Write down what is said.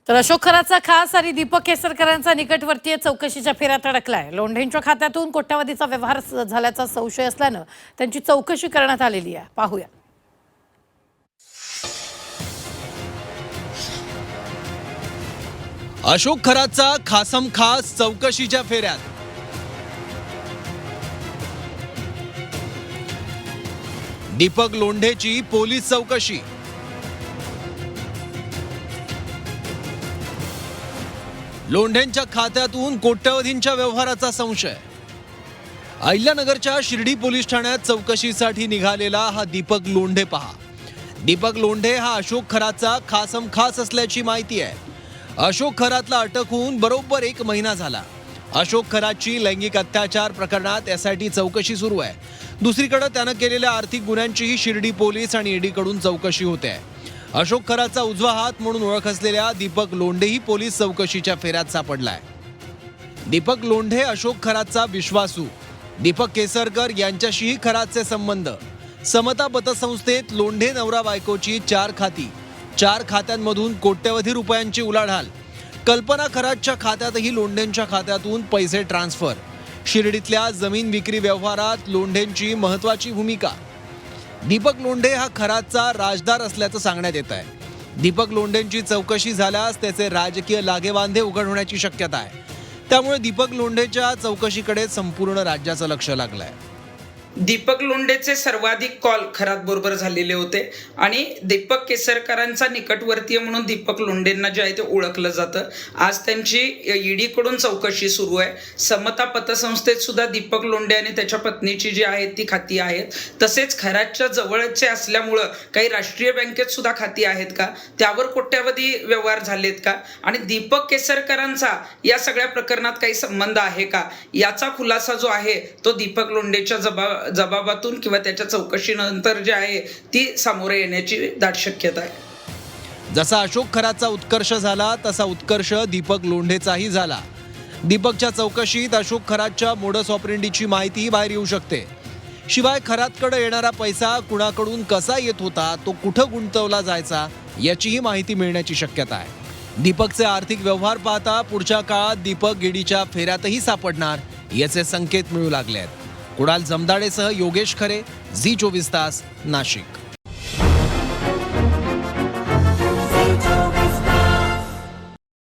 तर अशोक खराचा खास आणि दीपक केसरकरांचा निकटवर्तीय चौकशीच्या फेऱ्यात अडकलाय। लोंढेंच्या खात्यातून कोट्यावधीचा व्यवहार झाल्याचा संशय असल्यानं त्यांची चौकशी करण्यात आलेली आहे। पाहूया। अशोक खराचा खासम खास चौकशीच्या फेऱ्यात। दीपक लोंढेची पोलीस चौकशी। लोंढेंच्या खात्यातून कोट्यवधींच्या व्यवहाराचा संशय। अहिल्यानगरच्या शिर्डी पोलीस ठाण्यात चौकशीसाठी निघालेला हा दीपक लोंढे पहा। दीपक लोंढे हा अशोक खराचा खासम खास असल्याची माहिती आहे। अशोक खरातला अटक होऊन बरोबर 1 महिना झाला। अशोक खराची लैंगिक अत्याचार प्रकरणात एसआयटी चौकशी सुरू आहे। दुसरीकडे त्यानं केलेल्या आर्थिक गुन्ह्यांचीही शिर्डी पोलीस आणि ईडी कडून चौकशी होते आहे। अशोक खराचा उजवा हात म्हणून ओळख असलेल्या दीपक लोंढेही पोलीस चौकशीच्या फेऱ्यात सापडलाय। दीपक लोंढे अशोक खराचा विश्वासू। दीपक केसरकर यांच्याशीही खराचे संबंध। समता पतसंस्थेत लोंढे नवरा बायकोची 4 खाती, 4 खात्यांमधून कोट्यवधी रुपयांची उलाढाल। कल्पना खराच्या खात्यातही लोंढेंच्या खात्यातून पैसे ट्रान्सफर। शिर्डीतल्या जमीन विक्री व्यवहारात लोंढेंची महत्त्वाची भूमिका। दीपक लोंढे हा खराचा राजदार असल्याचं सांगण्यात येत आहे। दीपक लोंढेंची चौकशी झाल्यास त्याचे राजकीय लागेबांधे उघड होण्याची शक्यता आहे। त्यामुळे दीपक लोंढेच्या चौकशीकडे संपूर्ण राज्याचं लक्ष लागलंय। दीपक लोंढेचे सर्वाधिक कॉल खरात बरोबर झालेले होते आणि दीपक केसरकरांचा निकटवर्तीय म्हणून दीपक लोंढेंना जे आहे ते ओळखलं जातं। आज त्यांची ईडी कडून चौकशी सुरू आहे। समता पतसंस्थेत सुद्धा दीपक लोंढे आणि त्याच्या पत्नीची जी आहेत ती खाती आहेत। तसेच खराच्या जवळचे असल्यामुळं काही राष्ट्रीय बँकेत सुद्धा खाती आहेत का, त्यावर कोट्यावधी व्यवहार झालेत का आणि दीपक केसरकरांचा या सगळ्या प्रकरणात काही संबंध आहे का, याचा खुलासा जो आहे तो दीपक लोंढेच्या जबाबातून किंवा त्याच्या चौकशीनंतर जे आहे ती सामोरे येण्याची दाट शक्यता आहे। जसा अशोक खराचा उत्कर्ष झाला तसा उत्कर्ष दीपक लोंढेचाही झाला। दीपकच्या चौकशीत अशोक खराच्या मोडस ऑपरेंडीची माहिती बाहेर येऊ शकते। शिवाय खरातकडे येणारा पैसा कुणाकडून कसा येत होता, तो कुठं गुंतवला जायचा याचीही माहिती मिळण्याची शक्यता आहे। दीपकचे आर्थिक व्यवहार पाहता पुढच्या काळात दीपक ईडीच्या फेऱ्यातही सापडणार याचे संकेत मिळू लागले आहेत। कुणाल जमदाडेसह योगेश खरे, झी 24 तास, नाशिक।